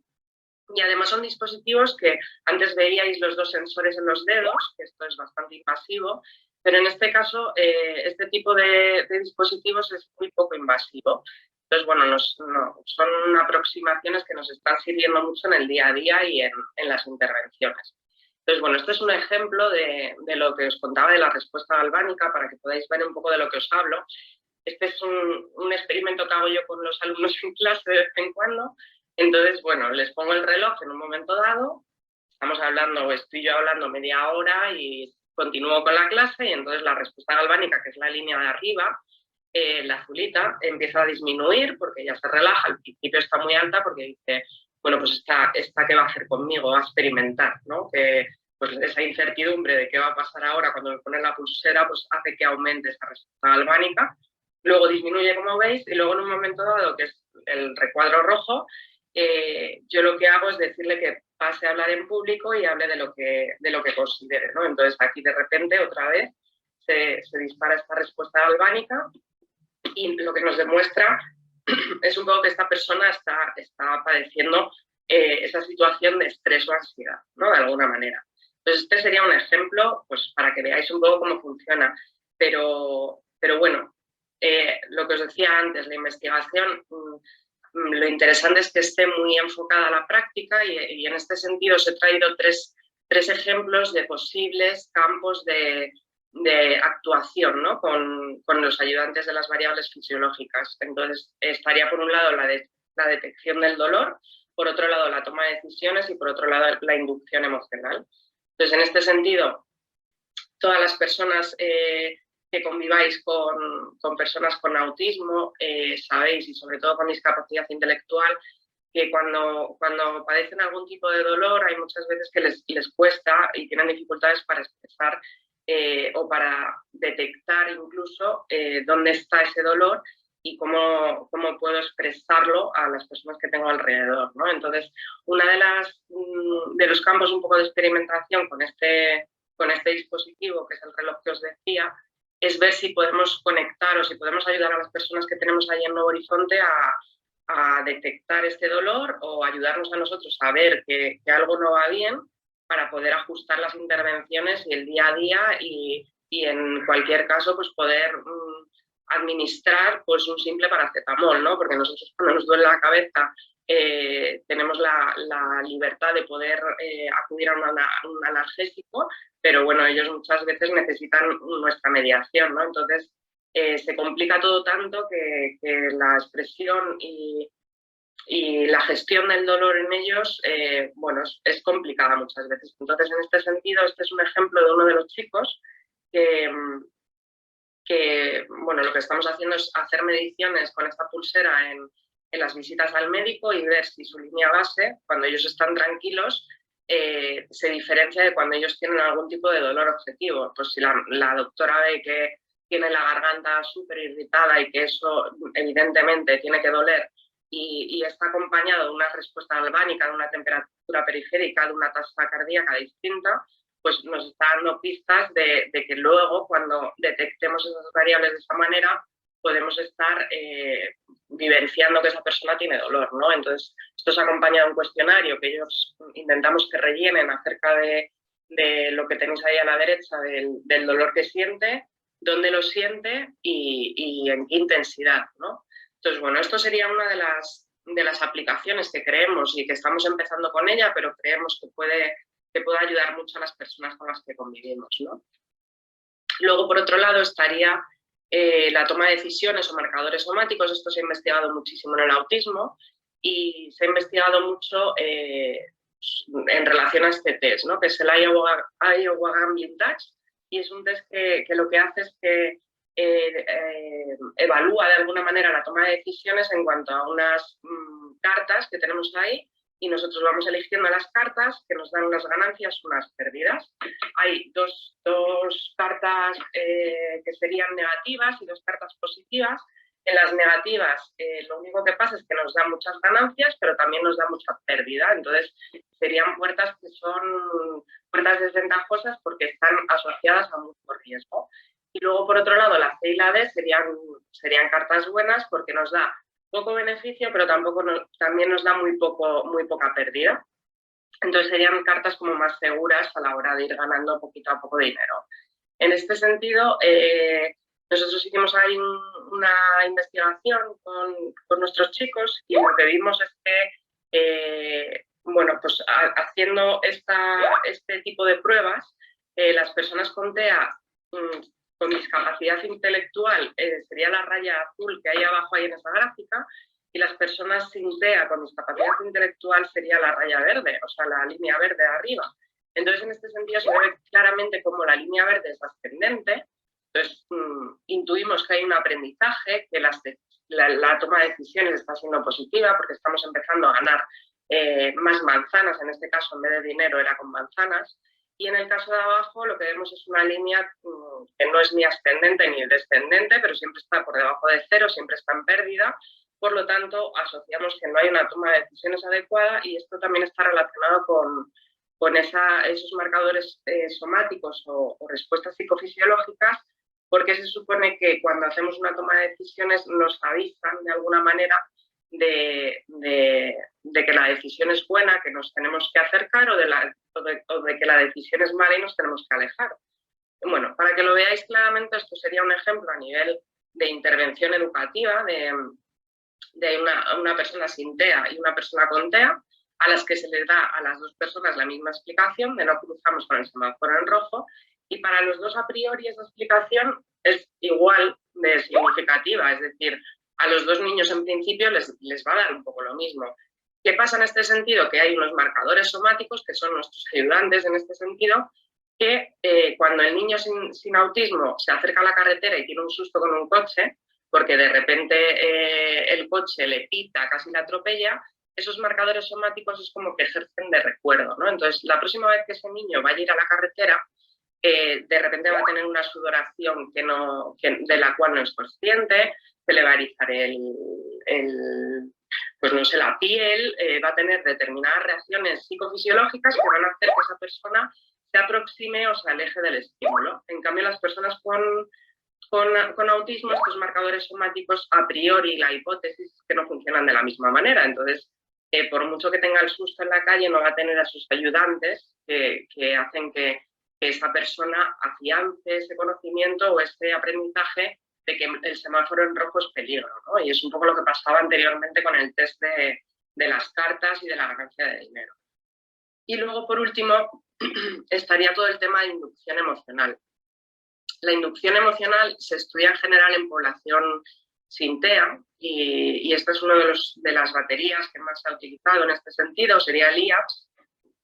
Y además son dispositivos que antes veíais los dos sensores en los dedos, que esto es bastante invasivo, pero en este caso este tipo de dispositivos es muy poco invasivo. Entonces, bueno, son aproximaciones que nos están sirviendo mucho en el día a día y en las intervenciones. Entonces, bueno, este es un ejemplo de lo que os contaba de la respuesta galvánica para que podáis ver un poco de lo que os hablo. Este es un experimento que hago yo con los alumnos en clase de vez en cuando. Entonces, bueno, les pongo el reloj en un momento dado, estoy yo hablando media hora y continúo con la clase y entonces la respuesta galvánica, que es la línea de arriba, la azulita, empieza a disminuir porque ya se relaja. Al principio está muy alta porque dice, bueno, pues esta ¿qué va a hacer conmigo? Va a experimentar, ¿no? Que pues esa incertidumbre de qué va a pasar ahora cuando me ponen la pulsera, pues hace que aumente esa respuesta galvánica. Luego disminuye, como veis, y luego en un momento dado, que es el recuadro rojo, yo lo que hago es decirle que pase a hablar en público y hable de lo que considere, ¿no? Entonces aquí de repente otra vez se dispara esta respuesta galvánica y lo que nos demuestra es un poco que esta persona está padeciendo esa situación de estrés o ansiedad, ¿no? De alguna manera. Entonces este sería un ejemplo, pues para que veáis un poco cómo funciona, pero bueno, lo que os decía antes, la investigación, lo interesante es que esté muy enfocada a la práctica y en este sentido os he traído tres ejemplos de posibles campos de actuación, ¿no? con los ayudantes de las variables fisiológicas. Entonces, estaría por un lado la detección del dolor, por otro lado la toma de decisiones y por otro lado la inducción emocional. Entonces, en este sentido, todas las personas que conviváis con personas con autismo, sabéis, y sobre todo con discapacidad intelectual, que cuando padecen algún tipo de dolor hay muchas veces que les cuesta y tienen dificultades para expresar o para detectar incluso dónde está ese dolor y cómo puedo expresarlo a las personas que tengo alrededor, ¿no? Entonces, uno de los campos un poco de experimentación con este dispositivo, que es el reloj que os decía, es ver si podemos conectar o si podemos ayudar a las personas que tenemos ahí en Nuevo Horizonte a detectar este dolor o ayudarnos a nosotros a ver que algo no va bien para poder ajustar las intervenciones y el día a día y en cualquier caso pues poder administrar pues un simple paracetamol, ¿no? Porque nosotros cuando nos duele la cabeza tenemos la libertad de poder acudir a un analgésico, pero bueno, ellos muchas veces necesitan nuestra mediación, ¿no? Entonces se complica todo tanto que la expresión y la gestión del dolor en ellos, bueno, es complicada muchas veces. Entonces, en este sentido, este es un ejemplo de uno de los chicos que bueno, lo que estamos haciendo es hacer mediciones con esta pulsera en las visitas al médico y ver si su línea base, cuando ellos están tranquilos, se diferencia de cuando ellos tienen algún tipo de dolor objetivo. Pues si la doctora ve que tiene la garganta súper irritada y que eso evidentemente tiene que doler y está acompañado de una respuesta galvánica, de una temperatura periférica, de una tasa cardíaca distinta, pues nos está dando pistas de que luego, cuando detectemos esas variables de esa manera, podemos estar vivenciando que esa persona tiene dolor, ¿no? Entonces, esto se acompaña de un cuestionario que ellos intentamos que rellenen acerca de lo que tenéis ahí a la derecha, del dolor que siente, dónde lo siente y en qué intensidad, ¿no? Entonces, bueno, esto sería una de las aplicaciones que creemos y que estamos empezando con ella, pero creemos que puede ayudar mucho a las personas con las que convivimos, ¿no? Luego, por otro lado, estaría la toma de decisiones o marcadores somáticos. Esto se ha investigado muchísimo en el autismo y se ha investigado mucho en relación a este test, ¿no? Que es el Iowa Gambling Test, y es un test que lo que hace es que evalúa de alguna manera la toma de decisiones en cuanto a unas cartas que tenemos ahí y nosotros vamos eligiendo las cartas que nos dan unas ganancias, unas pérdidas. Hay dos cartas que serían negativas y 2 cartas positivas. En las negativas lo único que pasa es que nos da muchas ganancias, pero también nos da mucha pérdida. Entonces serían puertas que son puertas desventajosas porque están asociadas a mucho riesgo. Y luego, por otro lado, la C y la D serían cartas buenas porque nos da poco beneficio, pero también nos da muy poca pérdida. Entonces serían cartas como más seguras a la hora de ir ganando poquito a poco dinero. En este sentido, nosotros hicimos ahí una investigación con nuestros chicos y lo que vimos es que, bueno, pues haciendo este tipo de pruebas, las personas con TEA con discapacidad intelectual sería la raya azul que hay abajo ahí en esa gráfica, y las personas sin TEA con discapacidad intelectual sería la raya verde, o sea, la línea verde arriba. Entonces, en este sentido se ve claramente cómo la línea verde es ascendente. Entonces, intuimos que hay un aprendizaje, que la toma de decisiones está siendo positiva porque estamos empezando a ganar más manzanas, en este caso en vez de dinero era con manzanas. Y en el caso de abajo lo que vemos es una línea que no es ni ascendente ni descendente, pero siempre está por debajo de 0, siempre está en pérdida. Por lo tanto, asociamos que no hay una toma de decisiones adecuada y esto también está relacionado con esos marcadores somáticos o respuestas psicofisiológicas, porque se supone que cuando hacemos una toma de decisiones nos avisan de alguna manera de que la decisión es buena, que nos tenemos que acercar, o de que la decisión es mala y nos tenemos que alejar. Bueno, para que lo veáis claramente, esto sería un ejemplo a nivel de intervención educativa de una persona sin TEA y una persona con TEA, a las que se les da a las 2 personas la misma explicación de no cruzamos con el semáforo en rojo, y para los 2 a priori esa explicación es igual de significativa, es decir, a los 2 niños en principio les va a dar un poco lo mismo. ¿Qué pasa en este sentido? Que hay unos marcadores somáticos que son nuestros ayudantes en este sentido, que cuando el niño sin autismo se acerca a la carretera y tiene un susto con un coche, porque de repente el coche le pita, casi le atropella, esos marcadores somáticos es como que ejercen de recuerdo, ¿no? Entonces, la próxima vez que ese niño vaya a ir a la carretera, de repente va a tener una sudoración de la cual no es consciente, se le va a erizar pues no sé, la piel, va a tener determinadas reacciones psicofisiológicas que van a hacer que esa persona se aproxime o se aleje del estímulo. En cambio, las personas con autismo, estos marcadores somáticos, a priori, la hipótesis es que no funcionan de la misma manera. Entonces, por mucho que tenga el susto en la calle, no va a tener a sus ayudantes que hacen que esa persona afiance ese conocimiento o ese aprendizaje de que el semáforo en rojo es peligro, ¿no? Y es un poco lo que pasaba anteriormente con el test de las cartas y de la ganancia de dinero. Y luego, por último, estaría todo el tema de inducción emocional. La inducción emocional se estudia en general en población sin TEA y esta es una de las baterías que más se ha utilizado en este sentido, sería el IAPS.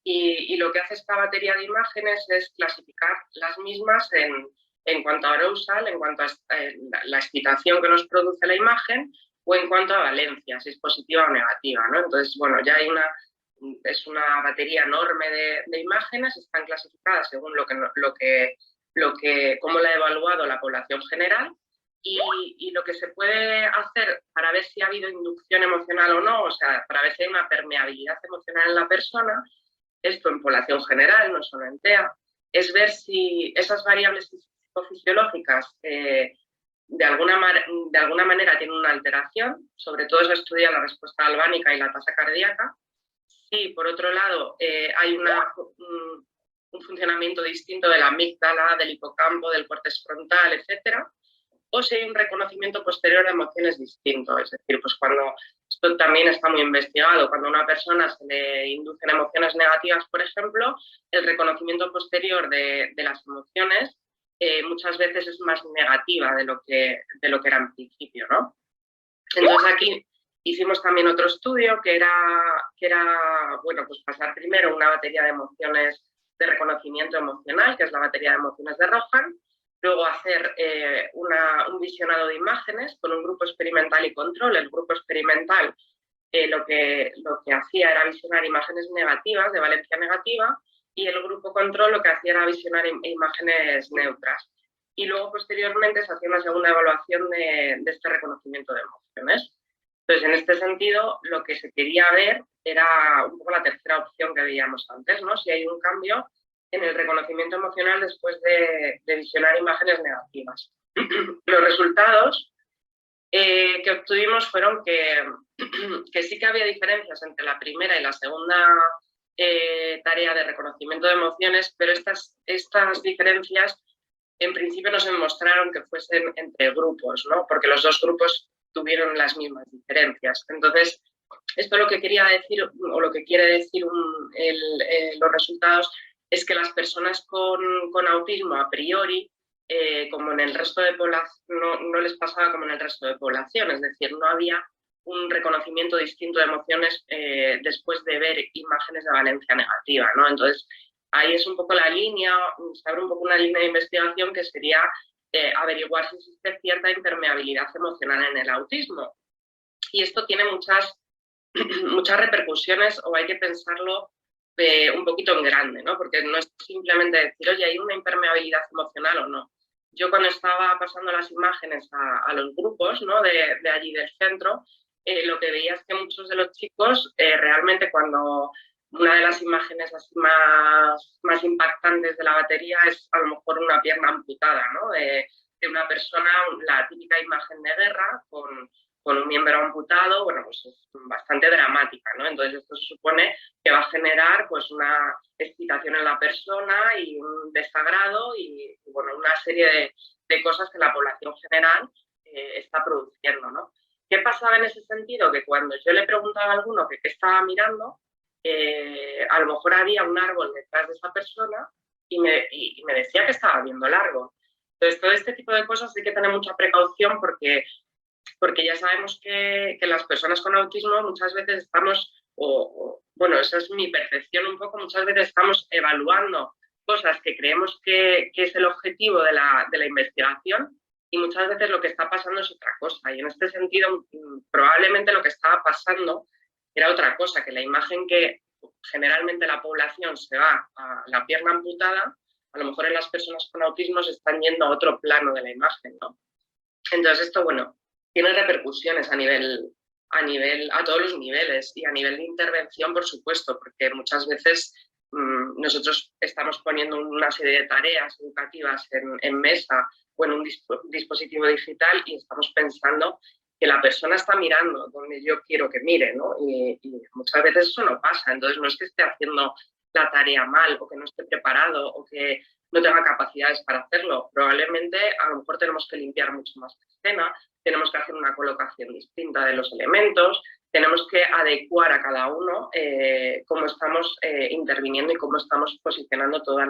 Y lo que hace esta batería de imágenes es clasificar las mismas en cuanto a arousal, en cuanto a la excitación que nos produce la imagen, o en cuanto a valencia, si es positiva o negativa, ¿no? Entonces, bueno, ya es una batería enorme de imágenes, están clasificadas según cómo la ha evaluado la población general, y lo que se puede hacer para ver si ha habido inducción emocional o no, o sea, para ver si hay una permeabilidad emocional en la persona, esto en población general, no solo en TEA, es ver si esas variables psicofisiológicas de alguna manera tienen una alteración, sobre todo se estudia la respuesta galvánica y la tasa cardíaca. Si por otro lado hay un funcionamiento distinto de la amígdala, del hipocampo, del córtex frontal, etcétera, o si hay un reconocimiento posterior de emociones distinto, es decir, pues cuando, esto también está muy investigado, cuando a una persona se le inducen emociones negativas, por ejemplo, el reconocimiento posterior de las emociones muchas veces es más negativa de lo que era en principio, ¿no? Entonces aquí hicimos también otro estudio que era bueno, pues pasar primero una batería de emociones de reconocimiento emocional, que es la batería de emociones de Rohan, luego hacer un visionado de imágenes con un grupo experimental y control. El grupo experimental lo que hacía era visionar imágenes negativas, de valencia negativa, y el grupo control lo que hacía era visionar imágenes neutras. Y luego, posteriormente, se hacía una segunda evaluación de este reconocimiento de emociones. Entonces, en este sentido, lo que se quería ver era un poco la tercera opción que veíamos antes, ¿no? Si hay un cambio en el reconocimiento emocional después de visionar imágenes negativas. Los resultados que obtuvimos fueron que sí que había diferencias entre la primera y la segunda tarea de reconocimiento de emociones, pero estas diferencias en principio no se mostraron que fuesen entre grupos, ¿no? Porque los dos grupos tuvieron las mismas diferencias. Entonces, esto lo que quería decir, o lo que quiere decir los resultados, es que las personas con autismo a priori, como en el resto de población, no les pasaba como en el resto de población, es decir, no había un reconocimiento distinto de emociones después de ver imágenes de valencia negativa, ¿no? Entonces, ahí es un poco la línea, se abre un poco una línea de investigación que sería averiguar si existe cierta impermeabilidad emocional en el autismo. Y esto tiene muchas repercusiones, o hay que pensarlo un poquito en grande, ¿no? Porque no es simplemente decir, oye, ¿hay una impermeabilidad emocional o no? Yo cuando estaba pasando las imágenes a los grupos, ¿no? de allí del centro, lo que veía es que muchos de los chicos realmente cuando una de las imágenes así más impactantes de la batería es a lo mejor una pierna amputada, ¿no? De una persona, la típica imagen de guerra con un miembro amputado, bueno, pues es bastante dramática, ¿no? Entonces esto se supone que va a generar pues una excitación en la persona y un desagrado y bueno, una serie de cosas que la población general está produciendo, ¿no? ¿Qué pasaba en ese sentido? Que cuando yo le preguntaba a alguno que qué estaba mirando, a lo mejor había un árbol detrás de esa persona y me decía que estaba viendo el árbol. Entonces, todo este tipo de cosas hay que tener mucha precaución porque ya sabemos que las personas con autismo muchas veces estamos, bueno, esa es mi percepción un poco, muchas veces estamos evaluando cosas que creemos que es el objetivo de la investigación y muchas veces lo que está pasando es otra cosa. Y en este sentido, probablemente lo que estaba pasando era otra cosa, que la imagen que generalmente la población se va a la pierna amputada, a lo mejor en las personas con autismo se están yendo a otro plano de la imagen, ¿no? Entonces esto, bueno, tiene repercusiones a todos los niveles y a nivel de intervención, por supuesto, porque muchas veces nosotros estamos poniendo una serie de tareas educativas en mesa o en un dispositivo digital y estamos pensando que la persona está mirando donde yo quiero que mire, ¿no? Y muchas veces eso no pasa. Entonces no es que esté haciendo la tarea mal o que no esté preparado o que no tenga capacidades para hacerlo. Probablemente a lo mejor tenemos que limpiar mucho más la escena, tenemos que hacer una colocación distinta de los elementos, tenemos que adecuar a cada uno cómo estamos interviniendo y cómo estamos posicionando todas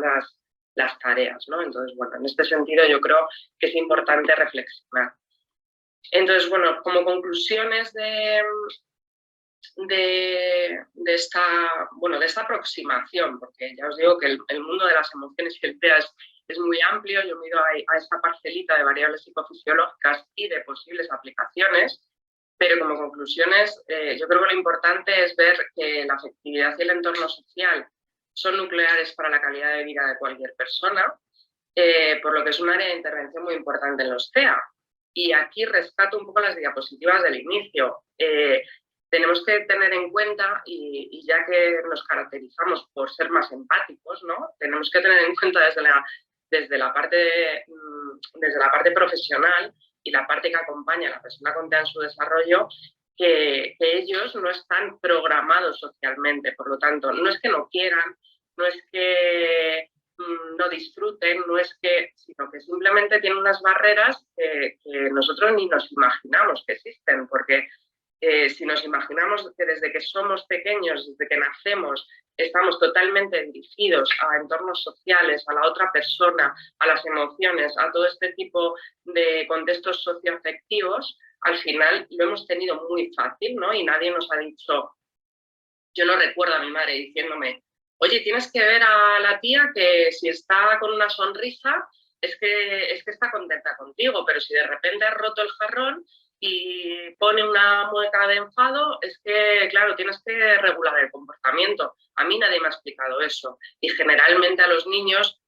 las tareas, ¿no? Entonces, bueno, en este sentido yo creo que es importante reflexionar. Entonces, bueno, como conclusiones de esta aproximación, porque ya os digo que el mundo de las emociones y el TEA es muy amplio, yo miro a esta parcelita de variables psicofisiológicas y de posibles aplicaciones, pero como conclusiones yo creo que lo importante es ver que la afectividad y el entorno social son nucleares para la calidad de vida de cualquier persona, por lo que es un área de intervención muy importante en los TEA. Y aquí rescato un poco las diapositivas del inicio. Tenemos que tener en cuenta, y ya que nos caracterizamos por ser más empáticos, ¿no? Tenemos que tener en cuenta desde la parte profesional y la parte que acompaña a la persona con TEA en su desarrollo, que ellos no están programados socialmente. Por lo tanto, no es que no quieran, no es que no disfruten, sino que simplemente tienen unas barreras que nosotros ni nos imaginamos que existen, porque si nos imaginamos que desde que somos pequeños, desde que nacemos, estamos totalmente dirigidos a entornos sociales, a la otra persona, a las emociones, a todo este tipo de contextos socioafectivos, al final lo hemos tenido muy fácil, ¿no? Y nadie nos ha dicho, yo no recuerdo a mi madre diciéndome, oye, tienes que ver a la tía que si está con una sonrisa es que está contenta contigo, pero si de repente has roto el jarrón, y pone una mueca de enfado, es que, claro, tienes que regular el comportamiento. A mí nadie me ha explicado eso. Y generalmente a los niños,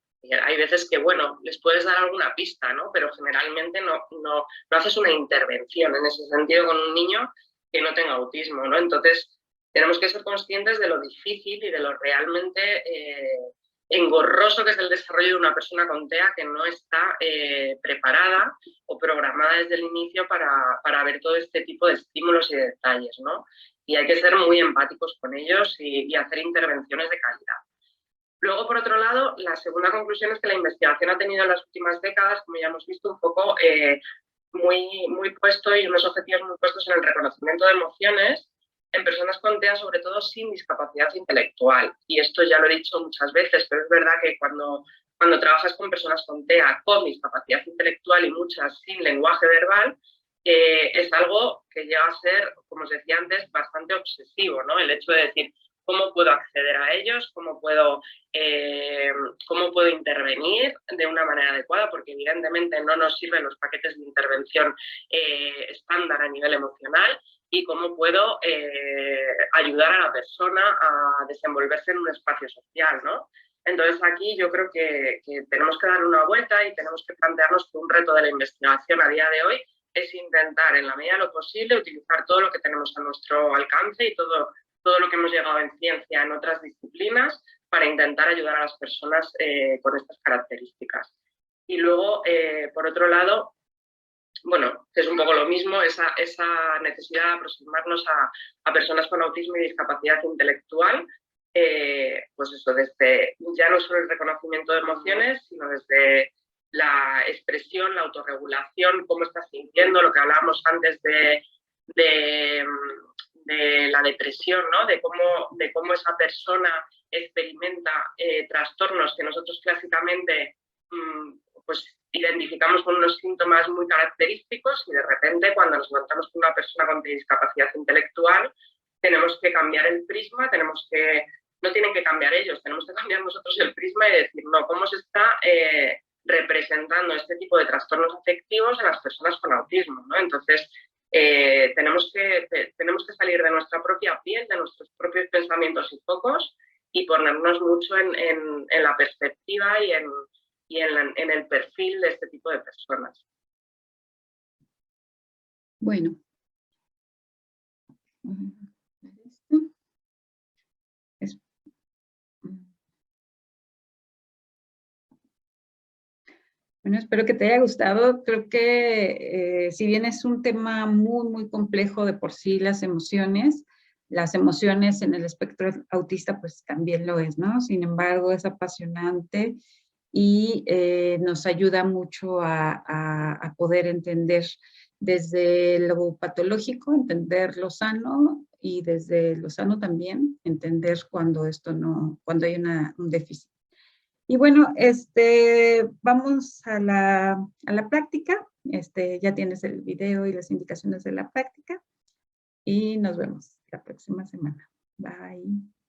hay veces que, bueno, les puedes dar alguna pista, ¿no? Pero generalmente no haces una intervención en ese sentido con un niño que no tenga autismo, ¿no? Entonces, tenemos que ser conscientes de lo difícil y de lo realmente engorroso que es el desarrollo de una persona con TEA que no está preparada o programada desde el inicio para ver todo este tipo de estímulos y de detalles, ¿no? Y hay que ser muy empáticos con ellos y hacer intervenciones de calidad. Luego, por otro lado, la segunda conclusión es que la investigación ha tenido en las últimas décadas, como ya hemos visto, un foco muy puesto y unos objetivos muy puestos en el reconocimiento de emociones en personas con TEA, sobre todo sin discapacidad intelectual. Y esto ya lo he dicho muchas veces, pero es verdad que cuando trabajas con personas con TEA con discapacidad intelectual y muchas sin lenguaje verbal, es algo que llega a ser, como os decía antes, bastante obsesivo, ¿no? El hecho de decir, ¿cómo puedo acceder a ellos? ¿Cómo puedo intervenir de una manera adecuada? Porque evidentemente no nos sirven los paquetes de intervención estándar a nivel emocional. Y cómo puedo ayudar a la persona a desenvolverse en un espacio social, ¿no? Entonces aquí yo creo que tenemos que dar una vuelta y tenemos que plantearnos que un reto de la investigación a día de hoy es intentar, en la medida de lo posible, utilizar todo lo que tenemos a nuestro alcance y todo lo que hemos llegado en ciencia en otras disciplinas para intentar ayudar a las personas con estas características. Y luego, por otro lado, bueno, es un poco lo mismo, esa necesidad de aproximarnos a personas con autismo y discapacidad intelectual, pues eso, desde ya no solo el reconocimiento de emociones, sino desde la expresión, la autorregulación, cómo estás sintiendo, lo que hablábamos antes de la depresión, ¿no? De cómo esa persona experimenta trastornos que nosotros clásicamente pues identificamos con unos síntomas muy característicos y de repente cuando nos encontramos con una persona con discapacidad intelectual tenemos que cambiar el prisma, no tienen que cambiar ellos, tenemos que cambiar nosotros el prisma y decir, no, ¿cómo se está representando este tipo de trastornos afectivos en las personas con autismo, ¿no? Entonces, tenemos que salir de nuestra propia piel, de nuestros propios pensamientos y focos y ponernos mucho en la perspectiva y en el perfil de este tipo de personas. Bueno. Bueno, espero que te haya gustado. Creo que si bien es un tema muy complejo de por sí, las emociones en el espectro autista pues también lo es, ¿no? Sin embargo, es apasionante y nos ayuda mucho a poder entender desde lo patológico, entender lo sano y desde lo sano también entender cuando hay un déficit. Y bueno, vamos a la práctica. Ya tienes el video y las indicaciones de la práctica. Y nos vemos la próxima semana. Bye.